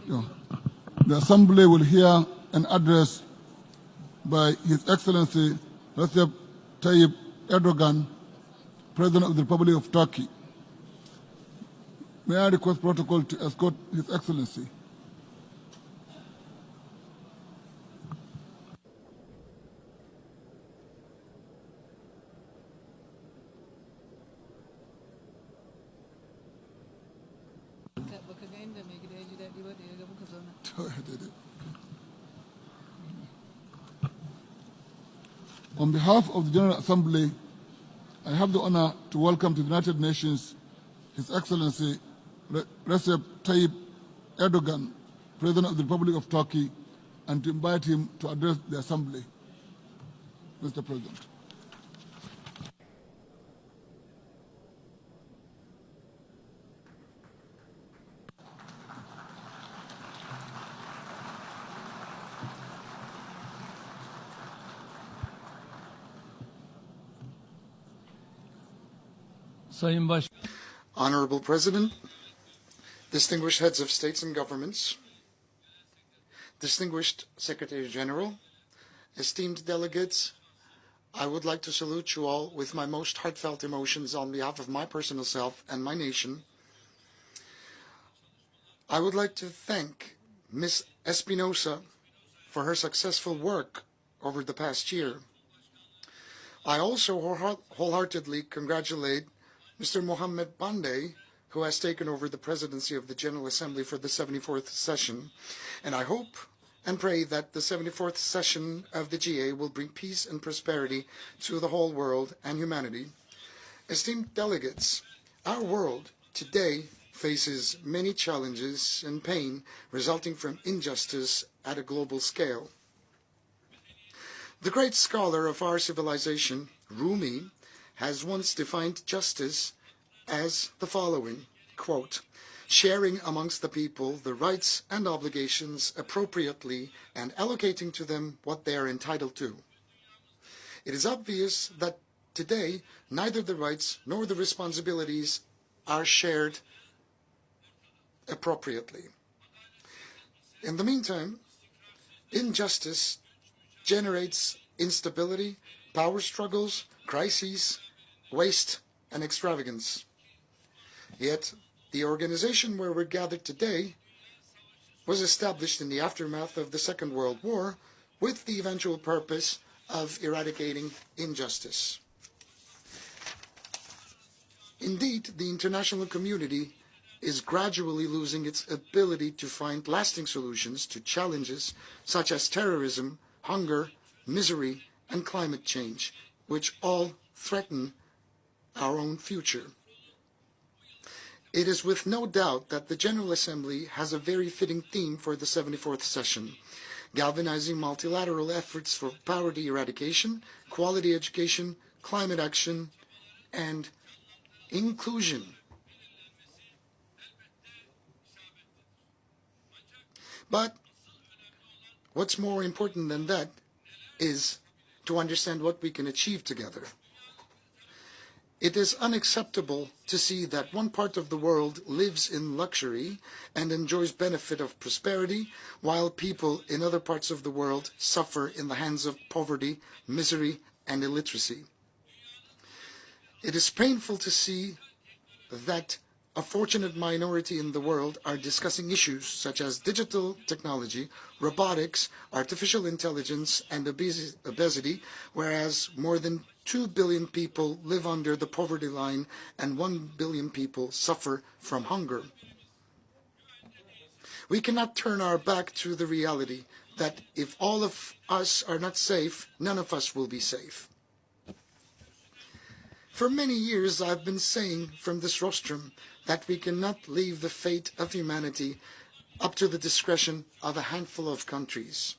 The Assembly will hear an address by His Excellency Recep Tayyip Erdogan, President of the Republic of Turkey. May I request protocol to escort His Excellency? On behalf of the General Assembly, I have the honor to welcome to the United Nations His Excellency Recep Tayyip Erdogan, President of the Republic of Turkey, and to invite him to address the Assembly. Mr. President. Honorable President, distinguished heads of states and governments, distinguished Secretary General, esteemed delegates, I would like to salute you all with my most heartfelt emotions on behalf of my personal self and my nation. I would like to thank Ms. Espinosa for her successful work over the past year. I also wholeheartedly congratulate Mr. Mohammed Pandey, who has taken over the presidency of the General Assembly for the 74th session, and I hope and pray that the 74th session of the GA will bring peace and prosperity to the whole world and humanity. Esteemed delegates, our world today faces many challenges and pain resulting from injustice at a global scale. The great scholar of our civilization, Rumi, has once defined justice as the following, quote, sharing amongst the people the rights and obligations appropriately and allocating to them what they are entitled to. It is obvious that today neither the rights nor the responsibilities are shared appropriately. In the meantime, injustice generates instability, power struggles, crises, waste, and extravagance. Yet, the organization where we're gathered today was established in the aftermath of the Second World War with the eventual purpose of eradicating injustice. Indeed, the international community is gradually losing its ability to find lasting solutions to challenges such as terrorism, hunger, misery, and climate change, which all threaten our own future. It is with no doubt that the General Assembly has a very fitting theme for the 74th session, galvanizing multilateral efforts for poverty eradication, quality education, climate action, and inclusion. But what's more important than that is to understand what we can achieve together. It is unacceptable to see that one part of the world lives in luxury and enjoys benefit of prosperity, while people in other parts of the world suffer in the hands of poverty, misery, and illiteracy. It is painful to see that a fortunate minority in the world are discussing issues such as digital technology, robotics, artificial intelligence, and obesity, whereas more than 2 billion people live under the poverty line and 1 billion people suffer from hunger. We cannot turn our back to the reality that if all of us are not safe, none of us will be safe. For many years I've been saying from this rostrum that we cannot leave the fate of humanity up to the discretion of a handful of countries.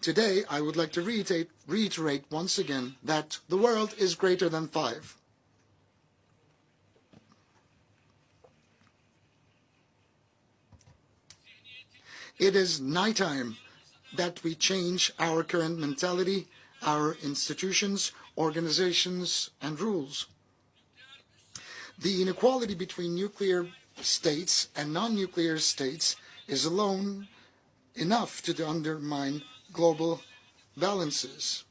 Today, I would like to reiterate once again that the world is greater than 5. It is nighttime that we change our current mentality, our institutions, organizations, and rules. The inequality between nuclear states and non-nuclear states is alone enough to undermine global balances.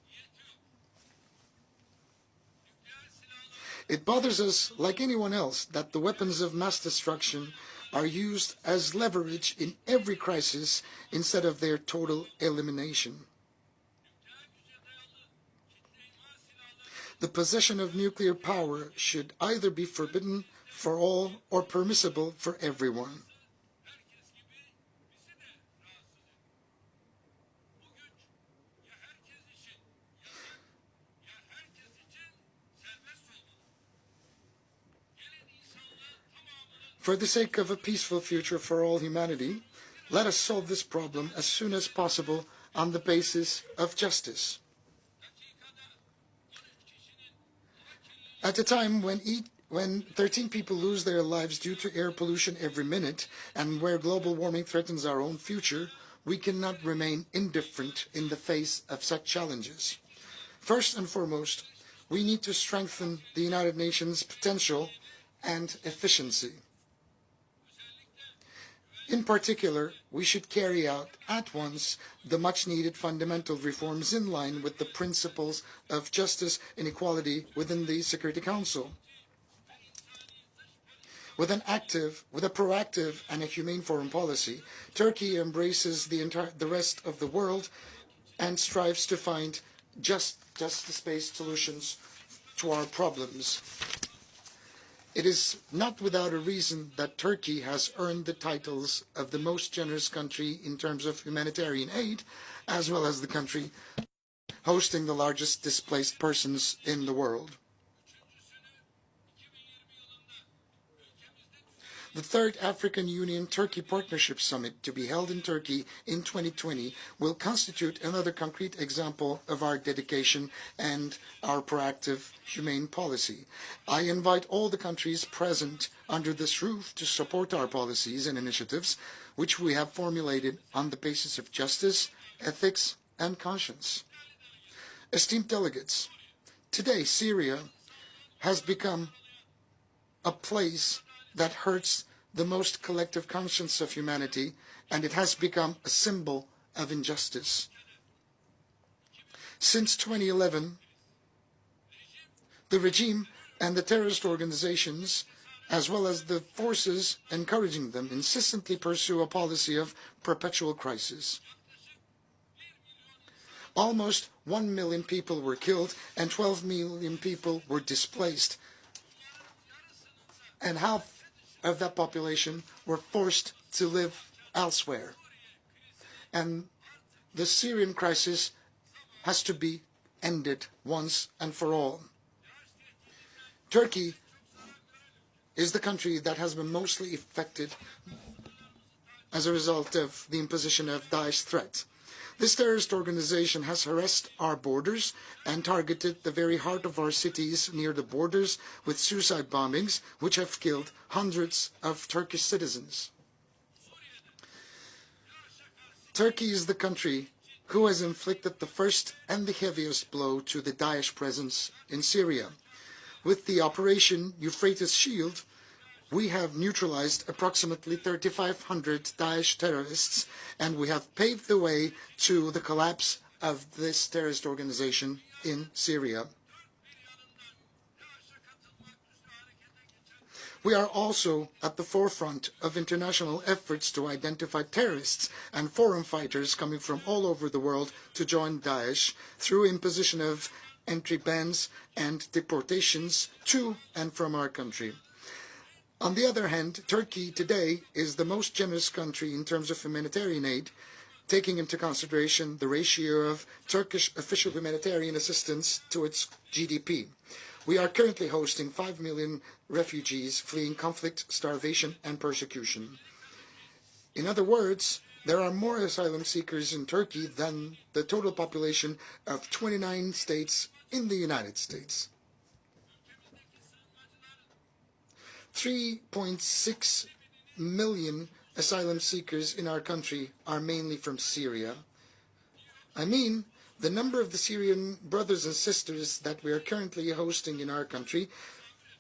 It bothers us, like anyone else, that the weapons of mass destruction are used as leverage in every crisis instead of their total elimination. The possession of nuclear power should either be forbidden for all or permissible for everyone. For the sake of a peaceful future for all humanity, let us solve this problem as soon as possible on the basis of justice. At a time when 13 people lose their lives due to air pollution every minute and where global warming threatens our own future, we cannot remain indifferent in the face of such challenges. First and foremost, we need to strengthen the United Nations' potential and efficiency. In particular, we should carry out at once the much-needed fundamental reforms in line with the principles of justice and equality within the Security Council. With a proactive and a humane foreign policy, Turkey embraces the rest of the world and strives to find justice-based solutions to our problems. It is not without a reason that Turkey has earned the titles of the most generous country in terms of humanitarian aid, as well as the country hosting the largest displaced persons in the world. The third African Union-Turkey Partnership Summit to be held in Turkey in 2020 will constitute another concrete example of our dedication and our proactive, humane policy. I invite all the countries present under this roof to support our policies and initiatives, which we have formulated on the basis of justice, ethics, and conscience. Esteemed delegates, today Syria has become a place that hurts the most collective conscience of humanity, and it has become a symbol of injustice. Since 2011, the regime and the terrorist organizations, as well as the forces encouraging them, insistently pursue a policy of perpetual crisis. Almost 1 million people were killed and 12 million people were displaced, and half of that population were forced to live elsewhere. And the Syrian crisis has to be ended once and for all. Turkey is the country that has been mostly affected as a result of the imposition of Daesh threat. This terrorist organization has harassed our borders and targeted the very heart of our cities near the borders with suicide bombings, which have killed hundreds of Turkish citizens. Turkey is the country who has inflicted the first and the heaviest blow to the Daesh presence in Syria. With the Operation Euphrates Shield, we have neutralized approximately 3,500 Daesh terrorists, and we have paved the way to the collapse of this terrorist organization in Syria. We are also at the forefront of international efforts to identify terrorists and foreign fighters coming from all over the world to join Daesh through imposition of entry bans and deportations to and from our country. On the other hand, Turkey today is the most generous country in terms of humanitarian aid, taking into consideration the ratio of Turkish official humanitarian assistance to its GDP. We are currently hosting 5 million refugees fleeing conflict, starvation, and persecution. In other words, there are more asylum seekers in Turkey than the total population of 29 states in the United States. 3.6 million asylum seekers in our country are mainly from Syria. I mean, the number of the Syrian brothers and sisters that we are currently hosting in our country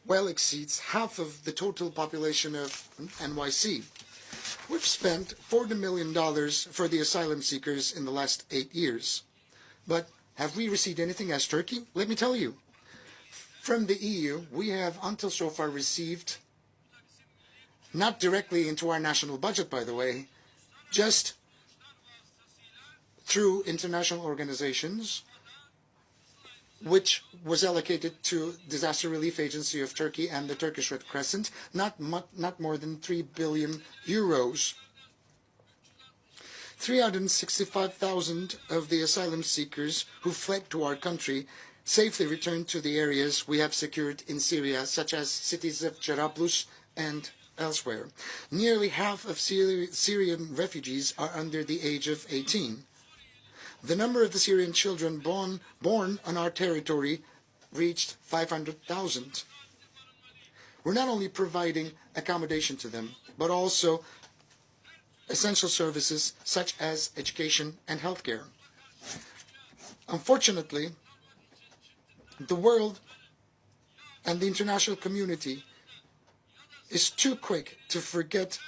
well exceeds half of the total population of NYC. We've spent $40 million for the asylum seekers in the last 8 years. But have we received anything as Turkey? Let me tell you. From the EU, we have until so far received, not directly into our national budget, by the way, just through international organizations, which was allocated to Disaster Relief Agency of Turkey and the Turkish Red Crescent, not more than 3 billion euros. 365,000 of the asylum seekers who fled to our country safely returned to the areas we have secured in Syria, such as cities of Jarablus and elsewhere. Nearly half of Syrian refugees are under the age of 18. The number of the Syrian children born on our territory reached 500,000. We're not only providing accommodation to them, but also essential services such as education and healthcare. Unfortunately, the world and the international community is too quick to forget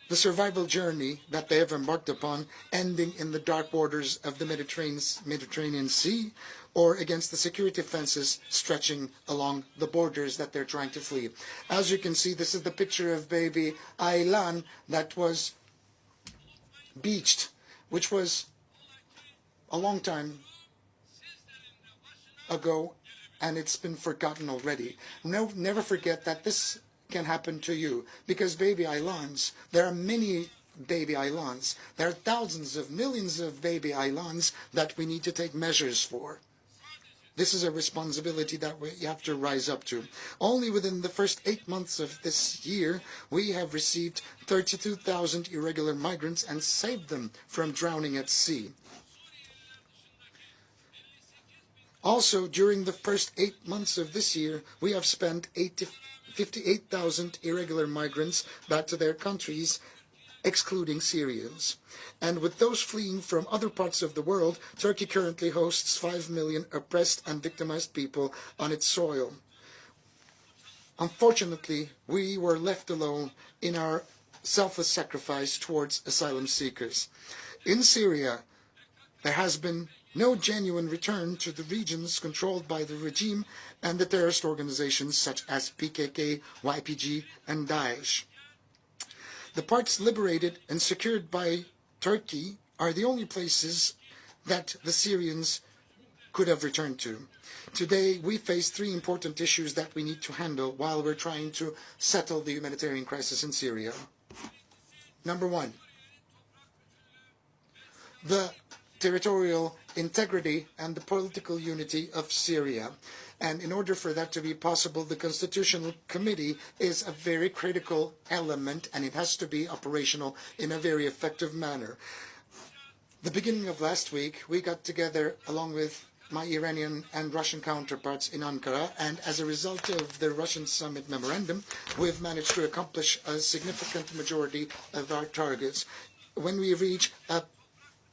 the survival journey that they have embarked upon, ending in the dark waters of the Mediterranean Sea, or against the security fences stretching along the borders that they're trying to flee. As you can see, this is the picture of baby Aylan that was beached, which was a long time ago, and it's been forgotten already. No, never forget that this can happen to you, because baby Aylans, there are many baby Aylans. There are thousands of millions of baby Aylans that we need to take measures for. This is a responsibility that we have to rise up to. Only within the first 8 months of this year, we have received 32,000 irregular migrants and saved them from drowning at sea. Also, during the first 8 months of this year, we have spent 58,000 irregular migrants back to their countries, excluding Syrians. And with those fleeing from other parts of the world, Turkey currently hosts 5 million oppressed and victimized people on its soil. Unfortunately, we were left alone in our selfless sacrifice towards asylum seekers. In Syria, there has been no genuine return to the regions controlled by the regime and the terrorist organizations such as PKK, YPG, and Daesh. The parts liberated and secured by Turkey are the only places that the Syrians could have returned to. Today, we face 3 important issues that we need to handle while we're trying to settle the humanitarian crisis in Syria. Number 1, the territorial integrity and the political unity of Syria. And in order for that to be possible, the Constitutional Committee is a very critical element, and it has to be operational in a very effective manner. The beginning of last week, we got together along with my Iranian and Russian counterparts in Ankara, and as a result of the Russian summit memorandum, we've managed to accomplish a significant majority of our targets. When we reach a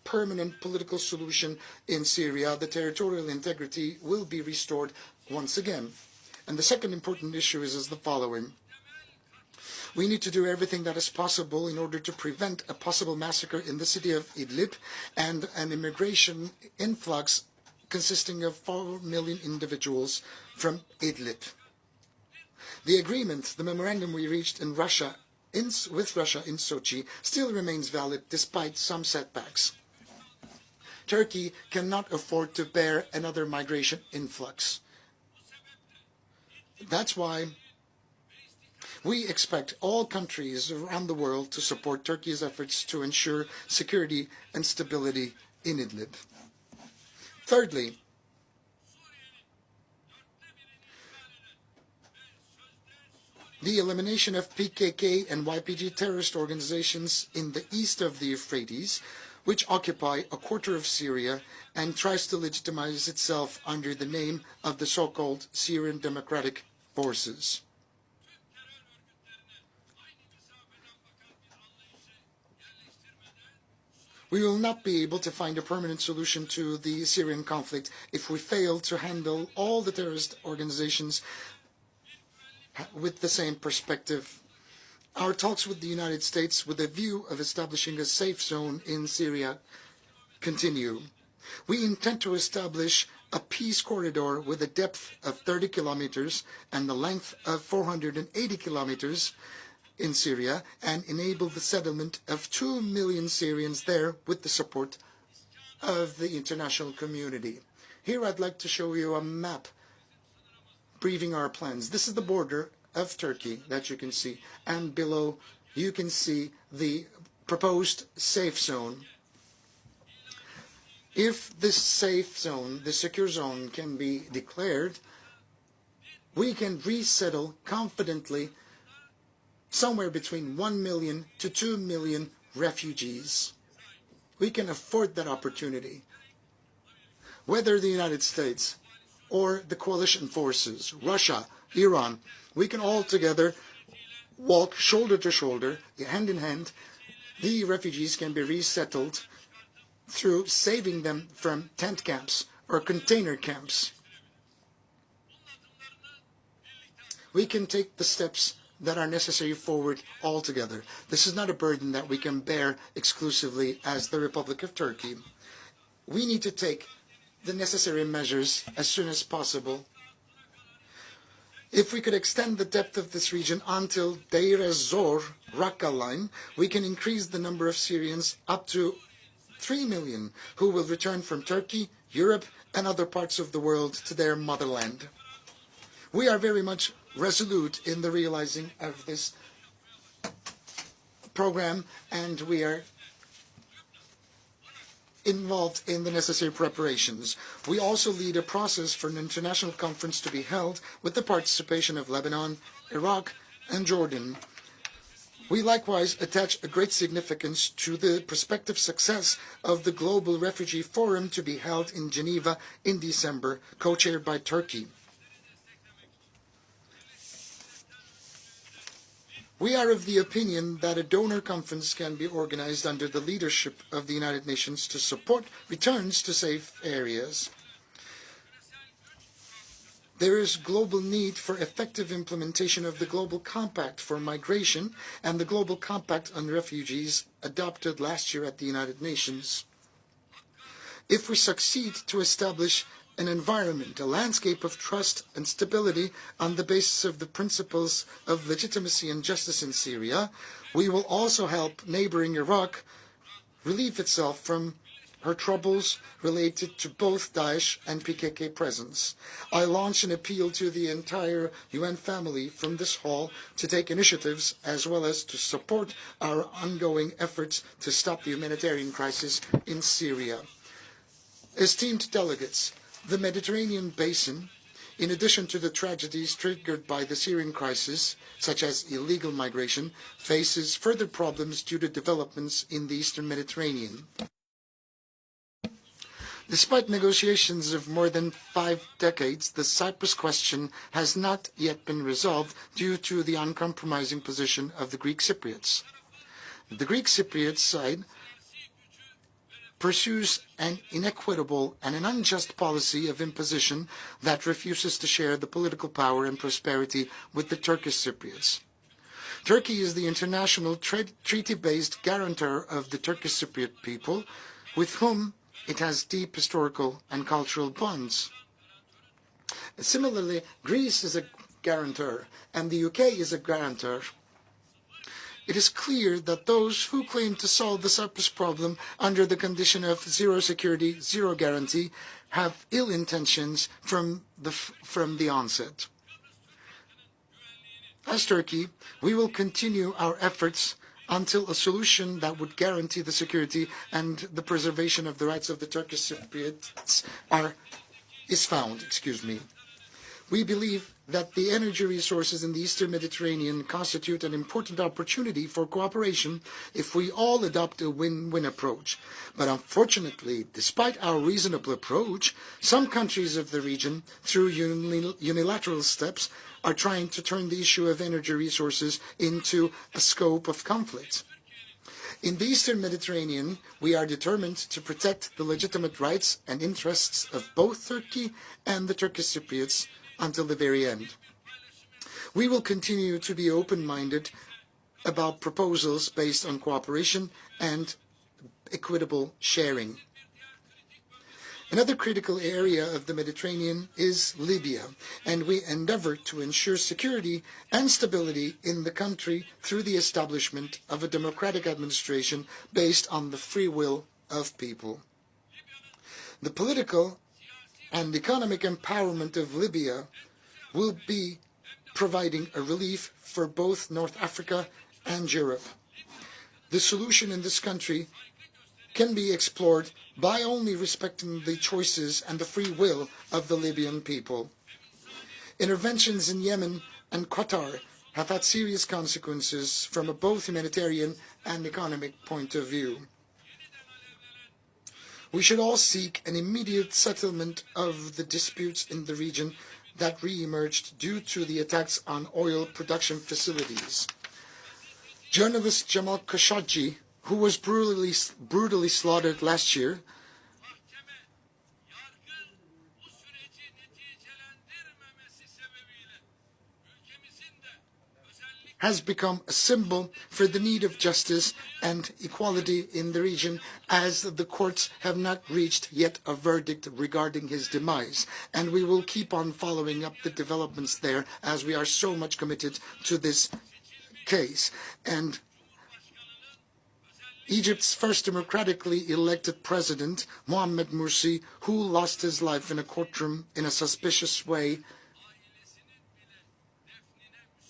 permanent political solution in Syria, the territorial integrity will be restored once again. And the second important issue is the following. We need to do everything that is possible in order to prevent a possible massacre in the city of Idlib and an immigration influx consisting of 4 million individuals from Idlib. The agreement, the memorandum we reached with Russia in Sochi, still remains valid despite some setbacks. Turkey cannot afford to bear another migration influx. That's why we expect all countries around the world to support Turkey's efforts to ensure security and stability in Idlib. Thirdly, the elimination of PKK and YPG terrorist organizations in the east of the Euphrates, which occupy a quarter of Syria and tries to legitimize itself under the name of the so-called Syrian Democratic Forces. We will not be able to find a permanent solution to the Syrian conflict if we fail to handle all the terrorist organizations with the same perspective Our talks with the United States with a view of establishing a safe zone in Syria continue. We intend to establish a peace corridor with a depth of 30 kilometers and a length of 480 kilometers in Syria and enable the settlement of 2 million Syrians there with the support of the international community. Here I'd like to show you a map briefing our plans. This is the border of Turkey that you can see, and below you can see the proposed safe zone. If this safe zone, the secure zone, can be declared, we can resettle confidently somewhere between 1 million to 2 million refugees. We can afford that opportunity. Whether the United States or the coalition forces, Russia, Iran, we can all together walk shoulder to shoulder, hand in hand. The refugees can be resettled through saving them from tent camps or container camps. We can take the steps that are necessary forward all together. This is not a burden that we can bear exclusively as the Republic of Turkey. We need to take the necessary measures as soon as possible. If we could extend the depth of this region until Deir ez-Zor, Raqqa line, we can increase the number of Syrians up to 3 million who will return from Turkey, Europe, and other parts of the world to their motherland. We are very much resolute in the realizing of this program, and we are involved in the necessary preparations. We also lead a process for an international conference to be held with the participation of Lebanon, Iraq, and Jordan. We likewise attach a great significance to the prospective success of the Global Refugee Forum to be held in Geneva in December, co-chaired by Turkey. We are of the opinion that a donor conference can be organized under the leadership of the United Nations to support returns to safe areas. There is global need for effective implementation of the Global Compact for Migration and the Global Compact on Refugees adopted last year at the United Nations. If we succeed to establish an environment, a landscape of trust and stability on the basis of the principles of legitimacy and justice in Syria, we will also help neighboring Iraq relieve itself from her troubles related to both Daesh and PKK presence. I launch an appeal to the entire UN family from this hall to take initiatives as well as to support our ongoing efforts to stop the humanitarian crisis in Syria. Esteemed delegates, the Mediterranean basin, in addition to the tragedies triggered by the Syrian crisis, such as illegal migration, faces further problems due to developments in the Eastern Mediterranean. Despite negotiations of more than 5 decades, the Cyprus question has not yet been resolved due to the uncompromising position of the Greek Cypriots. The Greek Cypriot side pursues an inequitable and an unjust policy of imposition that refuses to share the political power and prosperity with the Turkish Cypriots. Turkey is the international treaty-based guarantor of the Turkish Cypriot people, with whom it has deep historical and cultural bonds. Similarly, Greece is a guarantor, and the UK is a guarantor. It is clear that those who claim to solve the Cyprus problem under the condition of zero security, zero guarantee, have ill intentions from the onset. As Turkey, we will continue our efforts until a solution that would guarantee the security and the preservation of the rights of the Turkish Cypriots is found. We believe that the energy resources in the Eastern Mediterranean constitute an important opportunity for cooperation if we all adopt a win-win approach. But unfortunately, despite our reasonable approach, some countries of the region, through unilateral steps, are trying to turn the issue of energy resources into a scope of conflict. In the Eastern Mediterranean, we are determined to protect the legitimate rights and interests of both Turkey and the Turkish Cypriots until the very end. We will continue to be open-minded about proposals based on cooperation and equitable sharing. Another critical area of the Mediterranean is Libya, and we endeavor to ensure security and stability in the country through the establishment of a democratic administration based on the free will of people. The political and economic empowerment of Libya will be providing a relief for both North Africa and Europe. The solution in this country can be explored by only respecting the choices and the free will of the Libyan people. Interventions in Yemen and Qatar have had serious consequences from a both humanitarian and economic point of view. We should all seek an immediate settlement of the disputes in the region that re-emerged due to the attacks on oil production facilities. Journalist Jamal Khashoggi, who was brutally slaughtered last year, has become a symbol for the need of justice and equality in the region, as the courts have not reached yet a verdict regarding his demise. And we will keep on following up the developments there, as we are so much committed to this case. And Egypt's first democratically elected president, Mohamed Morsi, who lost his life in a courtroom in a suspicious way,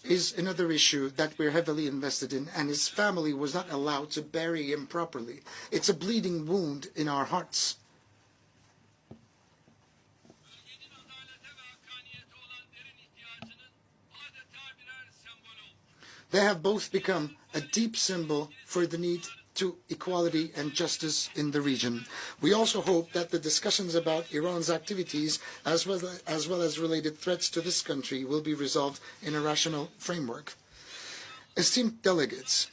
is another issue that we're heavily invested in, and his family was not allowed to bury him properly. It's a bleeding wound in our hearts. They have both become a deep symbol for the need to equality and justice in the region. We also hope that the discussions about Iran's activities, as well as related threats to this country, will be resolved in a rational framework. Esteemed delegates,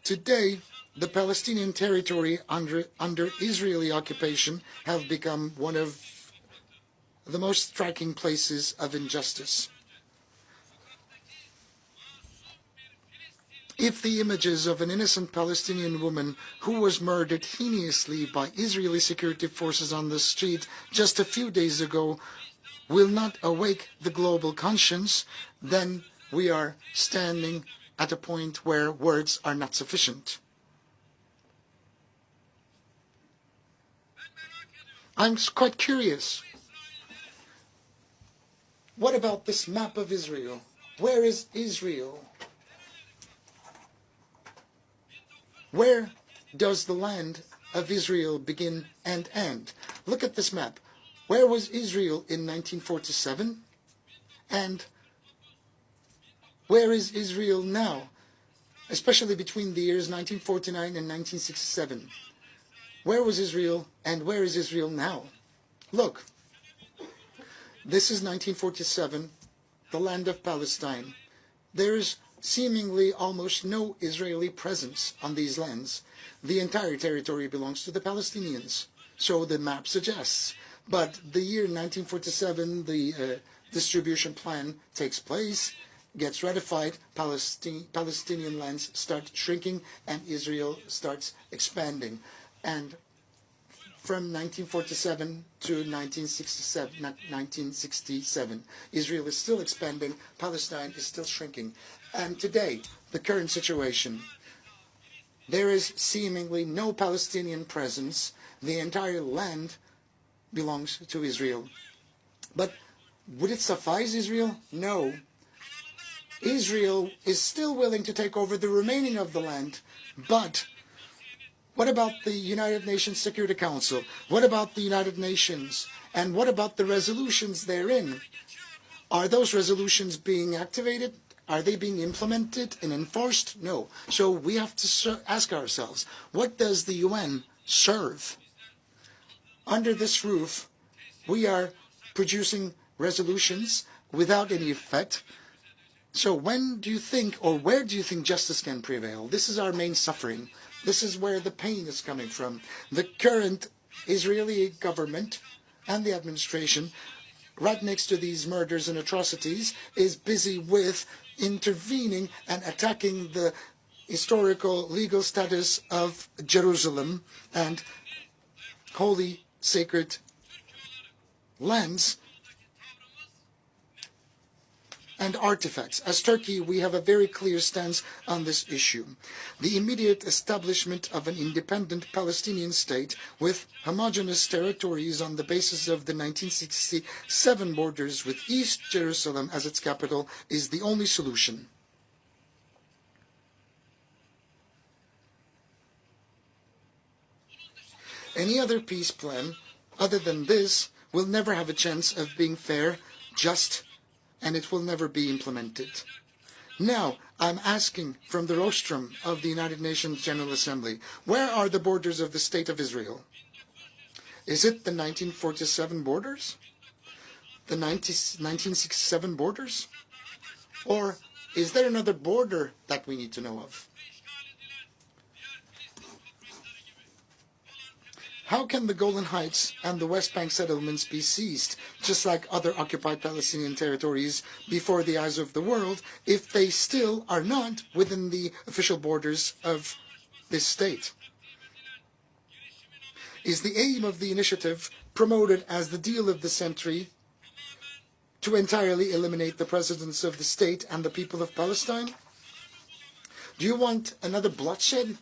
today the Palestinian territory under Israeli occupation have become one of the most striking places of injustice. If the images of an innocent Palestinian woman who was murdered heinously by Israeli security forces on the street just a few days ago will not awake the global conscience, then we are standing at a point where words are not sufficient. I'm quite curious. What about this map of Israel? Where is Israel? Where does the land of Israel begin and end? Look at this map. Where was Israel in 1947? And where is Israel now? Especially between the years 1949 and 1967. Where was Israel and where is Israel now? Look, this is 1947, the land of Palestine. There is seemingly almost no Israeli presence on these lands. The entire territory belongs to the Palestinians, so the map suggests. But the year 1947, the distribution plan takes place, gets ratified, Palestinian lands start shrinking, and Israel starts expanding. And from 1947 to 1967, Israel is still expanding, Palestine is still shrinking. And today, the current situation, there is seemingly no Palestinian presence. The entire land belongs to Israel. But would it suffice Israel? No. Israel is still willing to take over the remaining of the land, but what about the United Nations Security Council? What about the United Nations? And what about the resolutions therein? Are those resolutions being activated? Are they being implemented and enforced? No. So we have to ask ourselves, what does the UN serve? Under this roof, we are producing resolutions without any effect. So when do you think, or where do you think justice can prevail? This is our main suffering. This is where the pain is coming from. The current Israeli government and the administration, right next to these murders and atrocities, is busy with intervening and attacking the historical legal status of Jerusalem and holy sacred lands and artifacts. As Turkey, we have a very clear stance on this issue. The immediate establishment of an independent Palestinian state with homogeneous territories on the basis of the 1967 borders with East Jerusalem as its capital is the only solution. Any other peace plan other than this will never have a chance of being fair, just, and it will never be implemented. Now, I'm asking from the rostrum of the United Nations General Assembly, where are the borders of the State of Israel? Is it the 1947 borders? The 1967 borders? Or is there another border that we need to know of? How can the Golan Heights and the West Bank settlements be seized, just like other occupied Palestinian territories, before the eyes of the world, if they still are not within the official borders of this state? Is the aim of the initiative, promoted as the deal of the century, to entirely eliminate the presidents of the state and the people of Palestine? Do you want another bloodshed?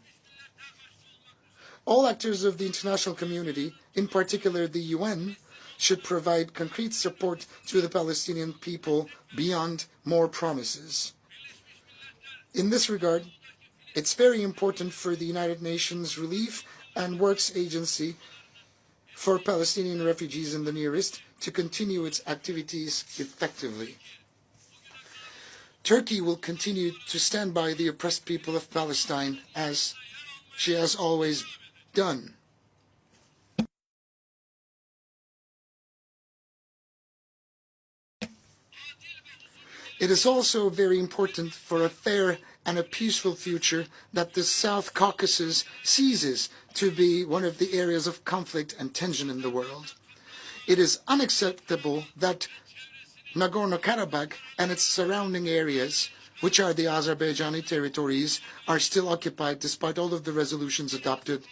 All actors of the international community, in particular the UN, should provide concrete support to the Palestinian people beyond more promises. In this regard, it's very important for the United Nations Relief and Works Agency for Palestinian refugees in the Near East to continue its activities effectively. Turkey will continue to stand by the oppressed people of Palestine as she has always done. It is also very important for a fair and a peaceful future that the South Caucasus ceases to be one of the areas of conflict and tension in the world. It is unacceptable that Nagorno-Karabakh and its surrounding areas, which are the Azerbaijani territories, are still occupied despite all of the resolutions adopted.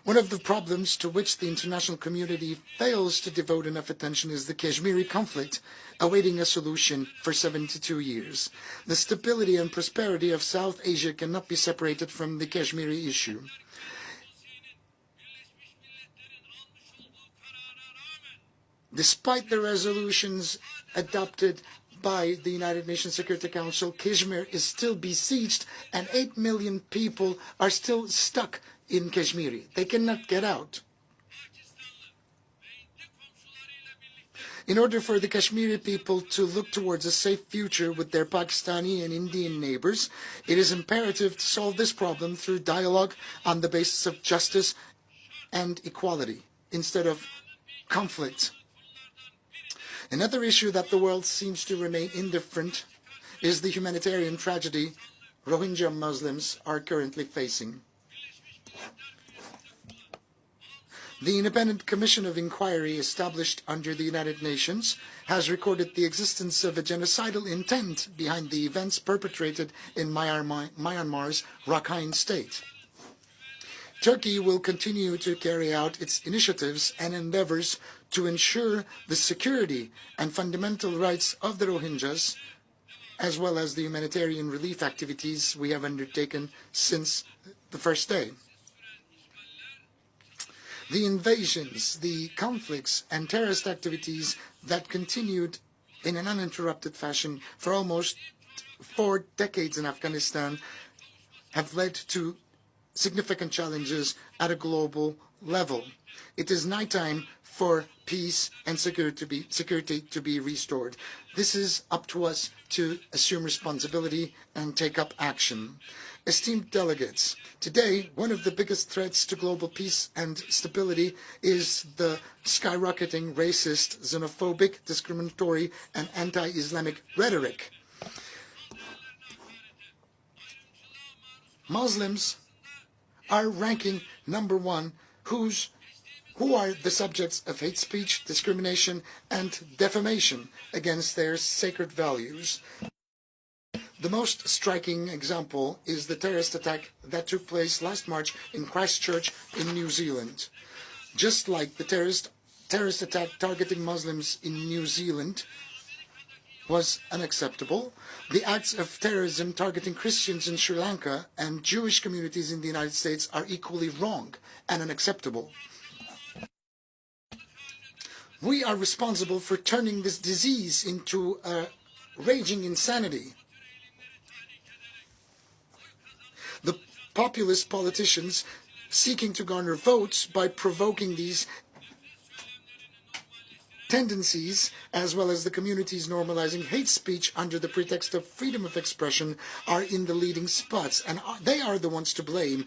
One of the problems to which the international community fails to devote enough attention is the Kashmiri conflict, awaiting a solution for 72 years. The stability and prosperity of South Asia cannot be separated from the Kashmiri issue. Despite the resolutions adopted by the United Nations Security Council, Kashmir is still besieged and 8 million people are still stuck in Kashmir. They cannot get out. In order for the Kashmiri people to look towards a safe future with their Pakistani and Indian neighbors, it is imperative to solve this problem through dialogue on the basis of justice and equality instead of conflict. Another issue that the world seems to remain indifferent is the humanitarian tragedy Rohingya Muslims are currently facing. The Independent Commission of Inquiry established under the United Nations has recorded the existence of a genocidal intent behind the events perpetrated in Myanmar's Rakhine State. Turkey will continue to carry out its initiatives and endeavors to ensure the security and fundamental rights of the Rohingyas, as well as the humanitarian relief activities we have undertaken since the first day. The invasions, the conflicts, and terrorist activities that continued in an uninterrupted fashion for almost 4 decades in Afghanistan have led to significant challenges at a global level. It is now time for peace and security to be restored. This is up to us to assume responsibility and take up action. Esteemed delegates, today one of the biggest threats to global peace and stability is the skyrocketing racist, xenophobic, discriminatory, and anti-Islamic rhetoric. Muslims are ranking number 1, whose who are the subjects of hate speech, discrimination, and defamation against their sacred values. The most striking example is the terrorist attack that took place last March in Christchurch in New Zealand. Just like the terrorist attack targeting Muslims in New Zealand was unacceptable, the acts of terrorism targeting Christians in Sri Lanka and Jewish communities in the United States are equally wrong and unacceptable. We are responsible for turning this disease into a raging insanity. The populist politicians seeking to garner votes by provoking these tendencies, as well as the communities normalizing hate speech under the pretext of freedom of expression, are in the leading spots, and they are the ones to blame.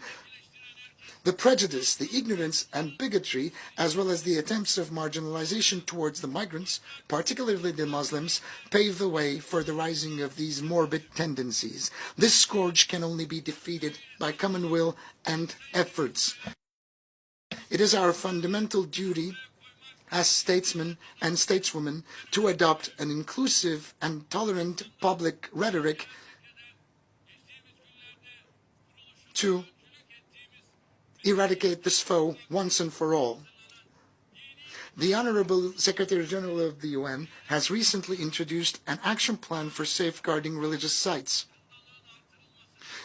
The prejudice, the ignorance and bigotry, as well as the attempts of marginalization towards the migrants, particularly the Muslims, pave the way for the rising of these morbid tendencies. This scourge can only be defeated by common will and efforts. It is our fundamental duty as statesmen and stateswomen to adopt an inclusive and tolerant public rhetoric to eradicate this foe once and for all. The Honorable Secretary General of the UN has recently introduced an action plan for safeguarding religious sites.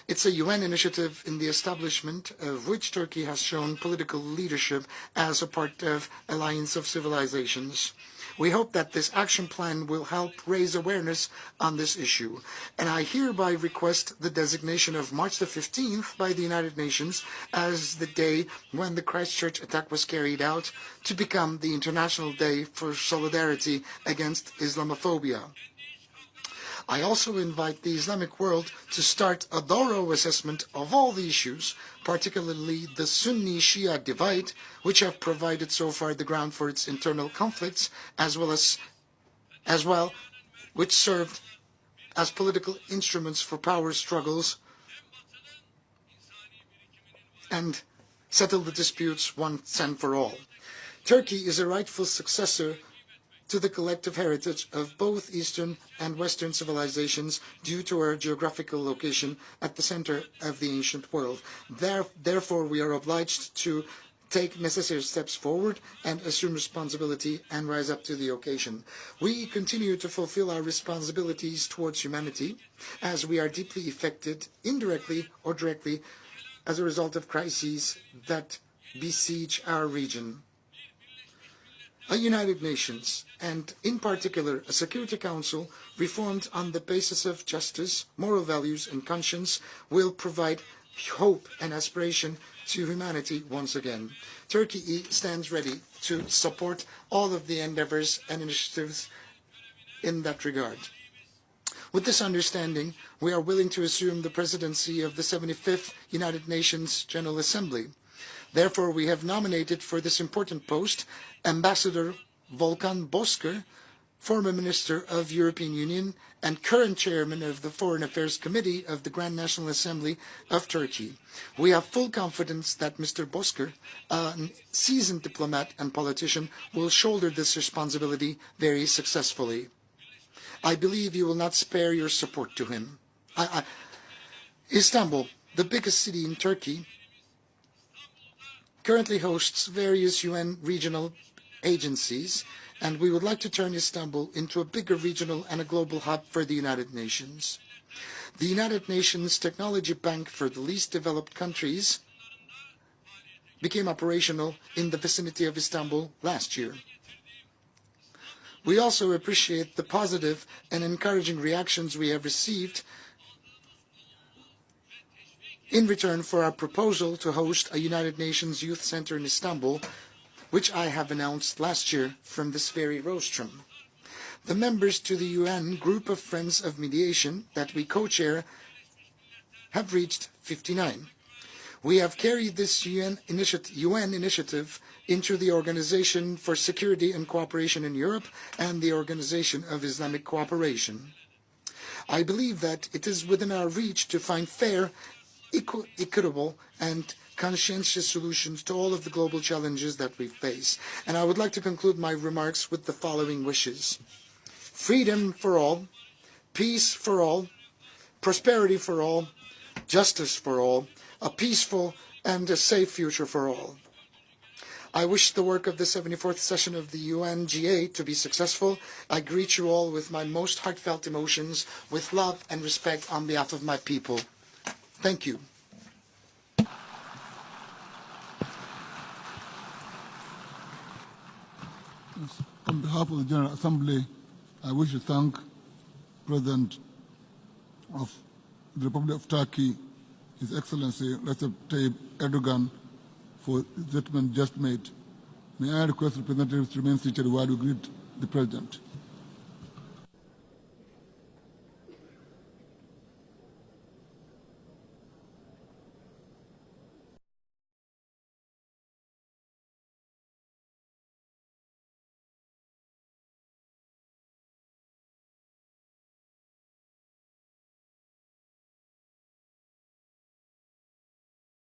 It's a UN initiative in the establishment of which Turkey has shown political leadership as a part of Alliance of Civilizations. We hope that this action plan will help raise awareness on this issue, and I hereby request the designation of March the 15th by the United Nations as the day when the Christchurch attack was carried out to become the International Day for Solidarity Against Islamophobia. I also invite the Islamic world to start a thorough assessment of all the issues, particularly the Sunni-Shia divide, which have provided so far the ground for its internal conflicts, as well, which served as political instruments for power struggles and settle the disputes once and for all. Turkey is a rightful successor to the collective heritage of both Eastern and Western civilizations due to our geographical location at the center of the ancient world. Therefore, we are obliged to take necessary steps forward and assume responsibility and rise up to the occasion. We continue to fulfill our responsibilities towards humanity as we are deeply affected, indirectly or directly, as a result of crises that besiege our region. A United Nations, and in particular a Security Council reformed on the basis of justice, moral values and conscience, will provide hope and aspiration to humanity once again. Turkey stands ready to support all of the endeavors and initiatives in that regard. With this understanding, we are willing to assume the presidency of the 75th United Nations General Assembly. Therefore, we have nominated for this important post Ambassador Volkan Bozkır, former Minister of European Union and current Chairman of the Foreign Affairs Committee of the Grand National Assembly of Turkey. We have full confidence that Mr. Bozkır, a seasoned diplomat and politician, will shoulder this responsibility very successfully. I believe you will not spare your support to him. Istanbul, the biggest city in Turkey, currently hosts various UN regional agencies, and we would like to turn Istanbul into a bigger regional and a global hub for the United Nations. The United Nations Technology Bank for the Least Developed Countries became operational in the vicinity of Istanbul last year. We also appreciate the positive and encouraging reactions we have received in return for our proposal to host a United Nations Youth Center in Istanbul, which I have announced last year from this very rostrum. The members to the UN Group of Friends of Mediation that we co-chair have reached 59. We have carried this UN initiative into the Organization for Security and Cooperation in Europe and the Organization of Islamic Cooperation. I believe that it is within our reach to find fair, equitable, and conscientious solutions to all of the global challenges that we face. And I would like to conclude my remarks with the following wishes. Freedom for all, peace for all, prosperity for all, justice for all, a peaceful and a safe future for all. I wish the work of the 74th session of the UNGA to be successful. I greet you all with my most heartfelt emotions, with love and respect on behalf of my people. Thank you. On behalf of the General Assembly, I wish to thank President of the Republic of Turkey, His Excellency Recep Tayyip Erdogan, for the statement just made. May I request representatives to remain seated while we greet the President.